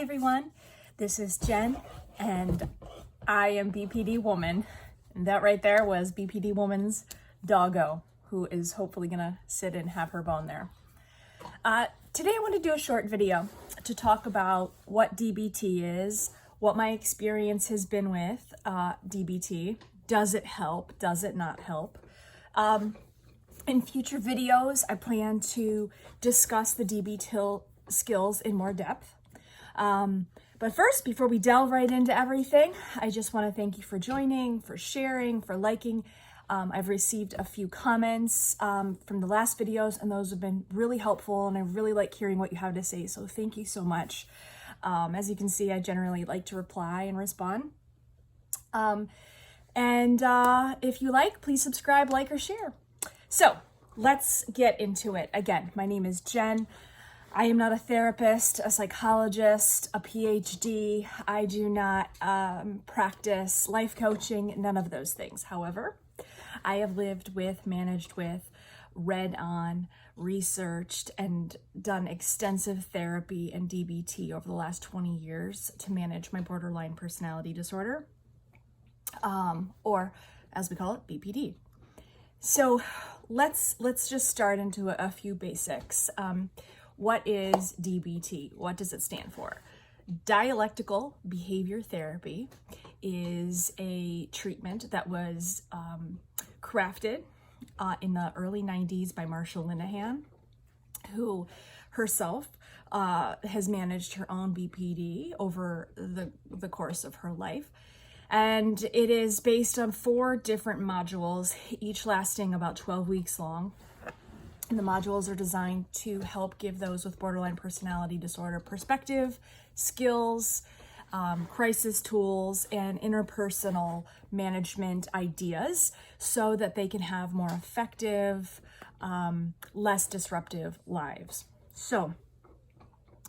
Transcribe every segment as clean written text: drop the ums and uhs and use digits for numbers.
everyone, this is Jen and I am BPD woman, and that right there was BPD woman's doggo, who is hopefully gonna sit and have her bone there. Today I want to do a short video to talk about what DBT is, what my experience has been with DBT. Does it help? Does it not help? In future videos, I plan to discuss the DBT skills in more depth. But first, before we delve right into everything, I just want to thank you for joining, for sharing, for liking. I've received a few comments from the last videos, and those have been really helpful, and I really like hearing what you have to say, so thank you so much. As you can see, I generally like to reply and respond. If you like, please subscribe, like, or share. So let's get into it. Again, my name is Jen. I am not a therapist, a psychologist, a PhD. I do not practice life coaching, none of those things. However, I have lived with, managed with, read on, researched, and done extensive therapy and DBT over the last 20 years to manage my borderline personality disorder, or as we call it, BPD. So let's just start into a few basics. What is DBT? What does it stand for? Dialectical behavior therapy is a treatment that was crafted in the early 90s by Marsha Linehan, who herself has managed her own BPD over the course of her life. And it is based on 4 different modules, each lasting about 12 weeks long. And the modules are designed to help give those with borderline personality disorder perspective, skills, crisis tools, and interpersonal management ideas so that they can have more effective, less disruptive lives. So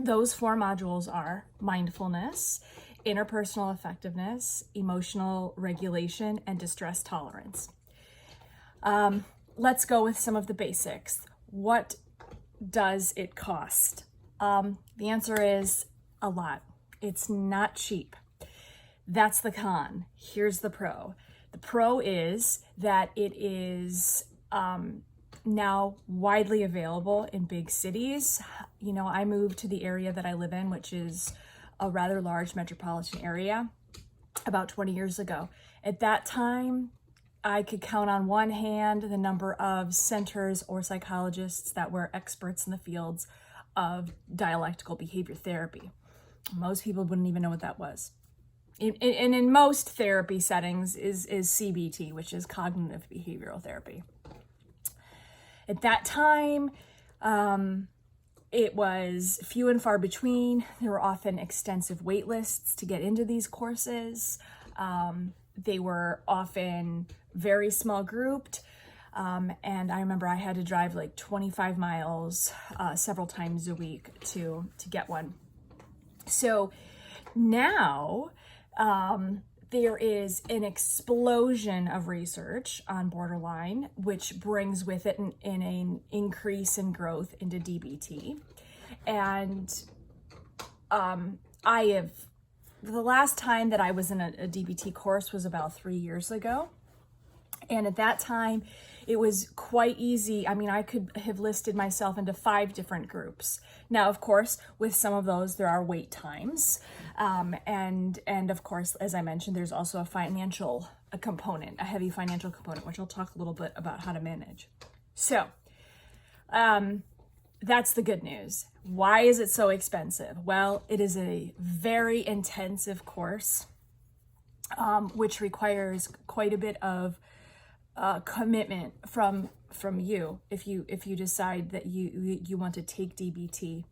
those 4 modules are mindfulness, interpersonal effectiveness, emotional regulation, and distress tolerance. Let's go with some of the basics. What does it cost? The answer is a lot. It's not cheap. That's the con. Here's the pro. The pro is that it is now widely available in big cities. You know, I moved to the area that I live in, which is a rather large metropolitan area, about 20 years ago. At that time, I could count on one hand the number of centers or psychologists that were experts in the fields of dialectical behavior therapy. Most people wouldn't even know what that was. And in most therapy settings is CBT, which is cognitive behavioral therapy. At that time, it was few and far between. There were often extensive wait lists to get into these courses. They were often very small grouped. And I remember I had to drive like 25 miles several times a week to get one. So now there is an explosion of research on borderline, which brings with it an increase in growth into DBT. And the last time that I was in a DBT course was about 3 years ago. And at that time, it was quite easy. I mean, I could have listed myself into 5 different groups. Now, of course, with some of those, there are wait times. And of course, as I mentioned, there's also a heavy financial component, which I'll talk a little bit about how to manage. So that's the good news. Why is it so expensive? Well, it is a very intensive course, which requires quite a bit of commitment from you if you decide that you want to take DBT.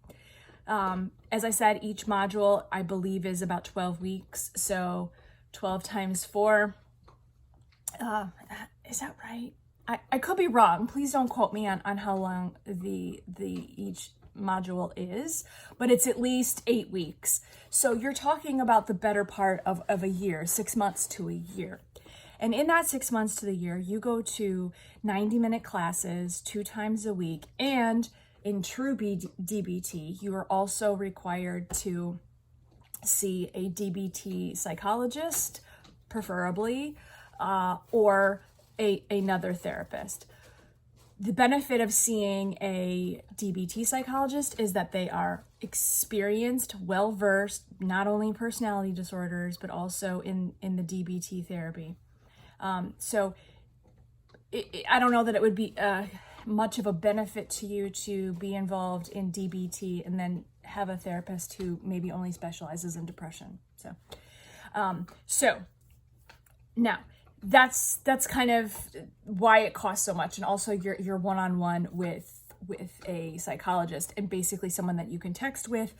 As I said, each module I believe is about 12 weeks, so 12 times 4. Is that right? I could be wrong. Please don't quote me on how long the each module is, but it's at least 8 weeks. So you're talking about the better part of a year, 6 months to a year. And in that 6 months to the year, you go to 90-minute classes 2 times a week. And in true DBT, you are also required to see a DBT psychologist, preferably, or another therapist. The benefit of seeing a DBT psychologist is that they are experienced, well-versed, not only in personality disorders, but also in the DBT therapy. So I don't know that it would be much of a benefit to you to be involved in DBT and then have a therapist who maybe only specializes in depression. So now that's kind of why it costs so much, and also you're one-on-one with a psychologist, and basically someone that you can text with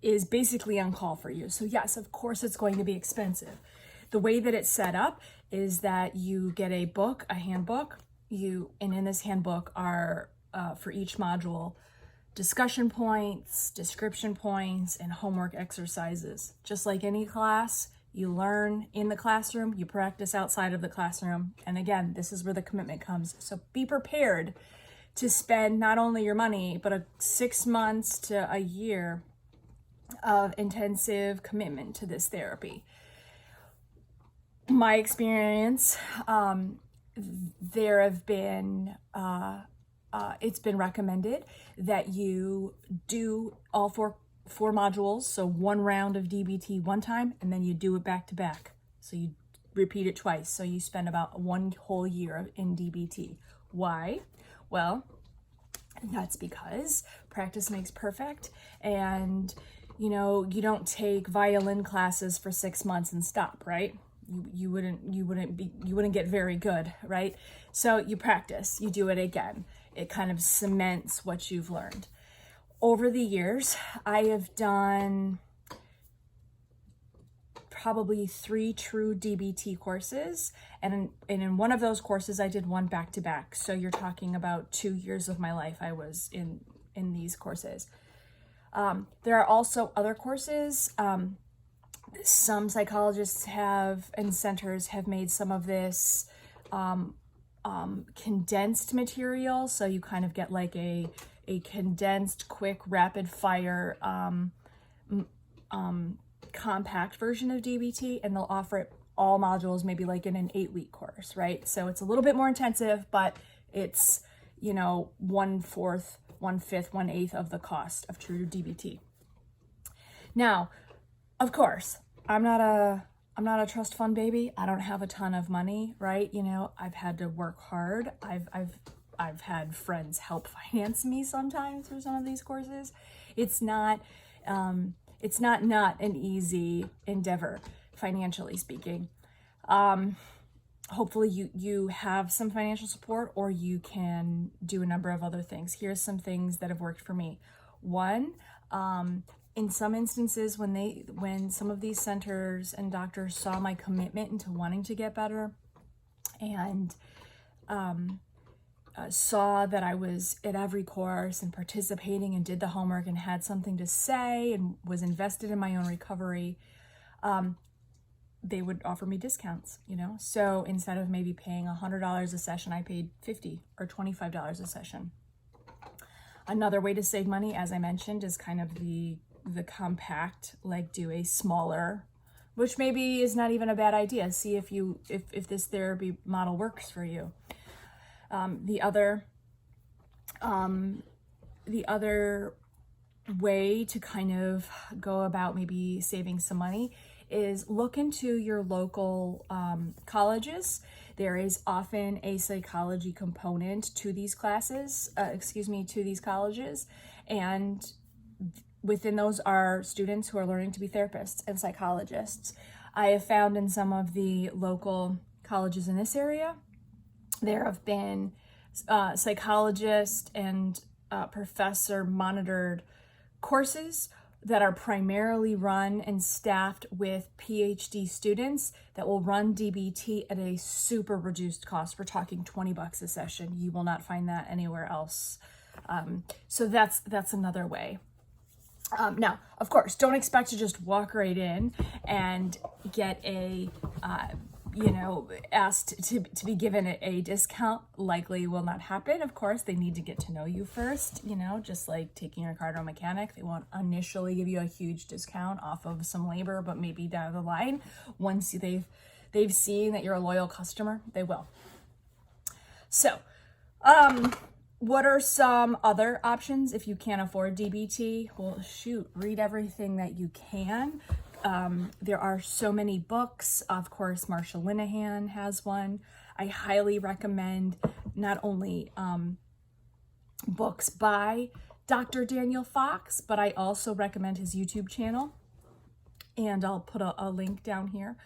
is basically on call for you. So yes, of course it's going to be expensive. The way that it's set up is that you get a book, a handbook, and in this handbook are for each module discussion points, description points, and homework exercises. Just like any class, you learn in the classroom, you practice outside of the classroom. And again, this is where the commitment comes. So be prepared to spend not only your money, but 6 months to a year of intensive commitment to this therapy. My experience, there have been, it's been recommended that you do all four modules, so one round of DBT one time, and then you do it back to back. So you repeat it twice. So you spend about 1 whole year in DBT. Why? Well, that's because practice makes perfect, and you don't take violin classes for 6 months and stop, right? You wouldn't get very good, right? So you practice, you do it again. It kind of cements what you've learned. Over the years, I have done probably 3 true DBT courses, and in one of those courses I did one back to back. So you're talking about 2 years of my life I was in these courses. There are also other courses. Some psychologists and centers have made some of this condensed material, so you kind of get like a condensed, quick, rapid fire compact version of DBT, and they'll offer it all modules maybe like in an 8-week course, right? So it's a little bit more intensive, but it's 1/4, 1/5, 1/8 of the cost of true DBT. Now, of course, I'm not a trust fund baby. I don't have a ton of money, right? I've had to work hard. I've had friends help finance me sometimes for some of these courses. It's not an easy endeavor, financially speaking. Hopefully you have some financial support, or you can do a number of other things. Here's some things that have worked for me. One, in some instances, when some of these centers and doctors saw my commitment into wanting to get better, and saw that I was at every course and participating and did the homework and had something to say and was invested in my own recovery, they would offer me discounts, So instead of maybe paying $100 a session, I paid $50 or $25 a session. Another way to save money, as I mentioned, is kind of the compact, like do a smaller, which maybe is not even a bad idea. See if this therapy model works for you. The other way to kind of go about maybe saving some money is look into your local colleges. There is often a psychology component to these classes, to these colleges, and within those are students who are learning to be therapists and psychologists. I have found in some of the local colleges in this area, there have been psychologist and professor monitored courses that are primarily run and staffed with PhD students that will run DBT at a super reduced cost. We're talking $20 a session. You will not find that anywhere else. So that's another way. Now, of course, don't expect to just walk right in and get a asked to be given a discount likely will not happen. Of course, they need to get to know you first, just like taking your car to a mechanic. They won't initially give you a huge discount off of some labor, but maybe down the line, once they've seen that you're a loyal customer, they will. So, what are some other options if you can't afford DBT? Well, shoot, read everything that you can. There are so many books. Of course, Marsha Linehan has one. I highly recommend not only books by Dr. Daniel Fox, but I also recommend his YouTube channel. And I'll put a link down here.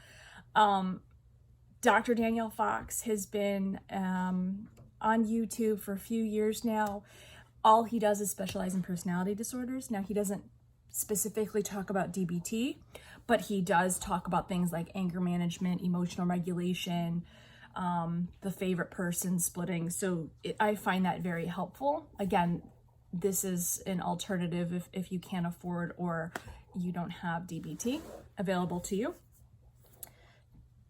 Dr. Daniel Fox has been on YouTube for a few years now. All he does is specialize in personality disorders. Now, he doesn't specifically talk about DBT, but he does talk about things like anger management, emotional regulation, the favorite person splitting. So I find that very helpful. Again, this is an alternative if you can't afford or you don't have DBT available to you.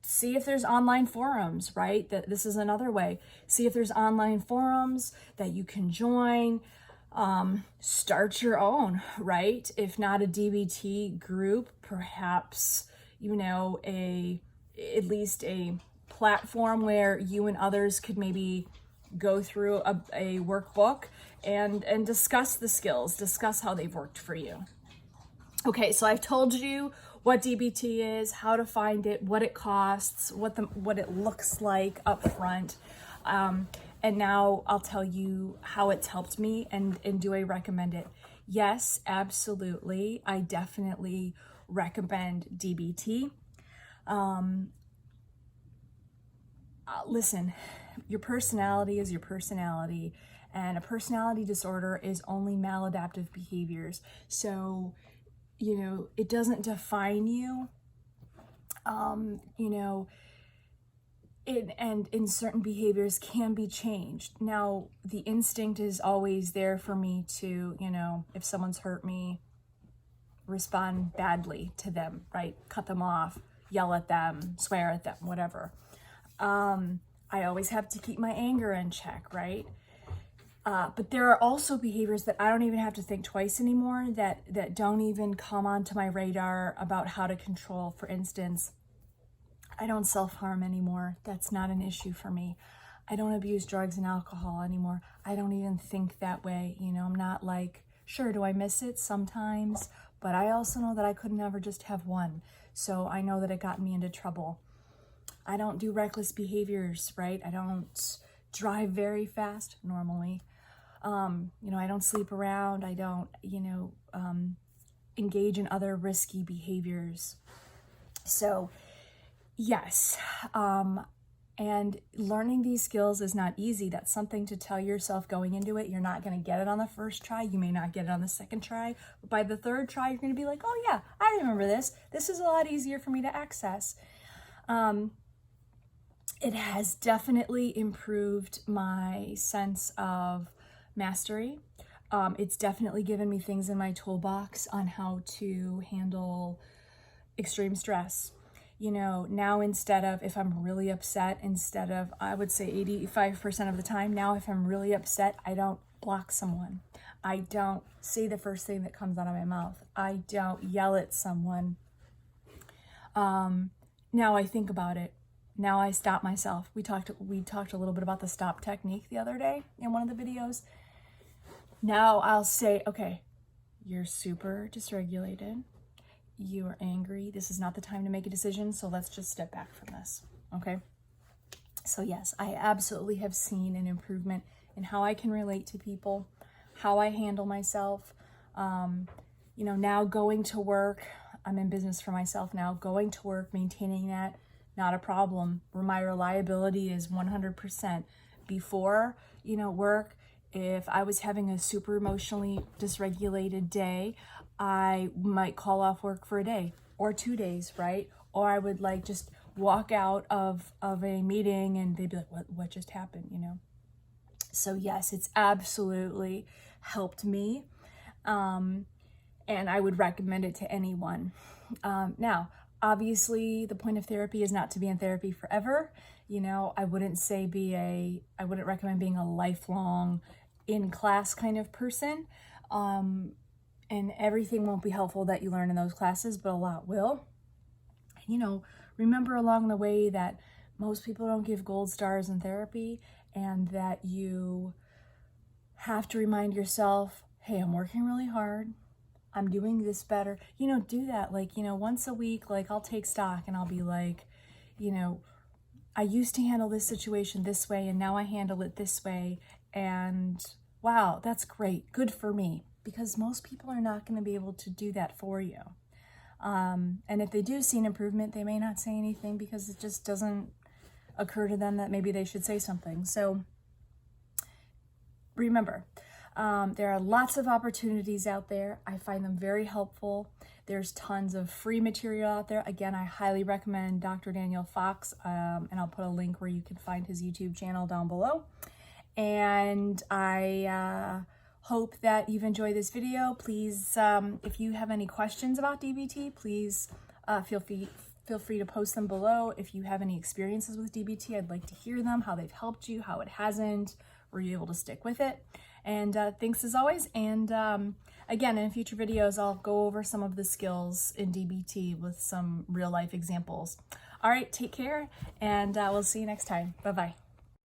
See if there's online forums, right? This is another way. See if there's online forums that you can join. Start your own, right? If not a DBT group, perhaps, at least a platform where you and others could maybe go through a workbook and discuss the skills, discuss how they've worked for you. Okay, so I've told you what DBT is, how to find it, what it costs, what it looks like up front. And now I'll tell you how it's helped me and do I recommend it? Yes, absolutely. I definitely recommend DBT. Listen, your personality is your personality, and a personality disorder is only maladaptive behaviors. So, it doesn't define you. And in certain behaviors can be changed. Now, the instinct is always there for me to, if someone's hurt me, respond badly to them, right? Cut them off, yell at them, swear at them, whatever. I always have to keep my anger in check, right? But there are also behaviors that I don't even have to think twice anymore, that don't even come onto my radar about how to control. For instance, I don't self-harm anymore. That's not an issue for me. I don't abuse drugs and alcohol anymore. I don't even think that way. I'm not like, sure, do I miss it? Sometimes. But I also know that I could never just have one. So I know that it got me into trouble. I don't do reckless behaviors, right? I don't drive very fast normally. I don't sleep around. I don't, engage in other risky behaviors. So yes, and learning these skills is not easy. That's something to tell yourself going into it. You're not going to get it on the first try. You may not get it on the second try. But by the third try, you're going to be like, oh yeah, I remember this. This is a lot easier for me to access. It has definitely improved my sense of mastery. It's definitely given me things in my toolbox on how to handle extreme stress. Now instead of, if I'm really upset, I would say 85% of the time, now if I'm really upset, I don't block someone. I don't say the first thing that comes out of my mouth. I don't yell at someone. Now I think about it. Now I stop myself. We talked a little bit about the stop technique the other day in one of the videos. Now I'll say, okay, you're super dysregulated. You are angry. This is not the time to make a decision. So let's just step back from this. Okay. So yes, I absolutely have seen an improvement in how I can relate to people, how I handle myself. Now going to work, I'm in business for myself now, going to work, maintaining that, not a problem. My reliability is 100%. Before, work, if I was having a super emotionally dysregulated day, I might call off work for a day or 2 days, right? Or I would just walk out of a meeting and they'd be like, what just happened, So yes, it's absolutely helped me. And I would recommend it to anyone. Now, Obviously, the point of therapy is not to be in therapy forever. You know, I wouldn't recommend being a lifelong in class kind of person. And everything won't be helpful that you learn in those classes, but a lot will. You know, remember along the way that most people don't give gold stars in therapy, and that you have to remind yourself, hey, I'm working really hard. I'm doing this better. You know, do that. Like, you know, once a week, like I'll take stock and I'll be like, you know, I used to handle this situation this way and now I handle it this way. And wow, that's great. Good for me. Because most people are not going to be able to do that for you. And if they do see an improvement, they may not say anything because it just doesn't occur to them that maybe they should say something. So remember, there are lots of opportunities out there. I find them very helpful. There's tons of free material out there. Again, I highly recommend Dr. Daniel Fox, and I'll put a link where you can find his YouTube channel down below. And I hope that you've enjoyed this video. Please, if you have any questions about DBT, please feel free to post them below. If you have any experiences with DBT, I'd like to hear them, how they've helped you, how it hasn't. Were you able to stick with it? And thanks as always. And again, in future videos, I'll go over some of the skills in DBT with some real life examples. All right, take care, and we'll see you next time. Bye-bye.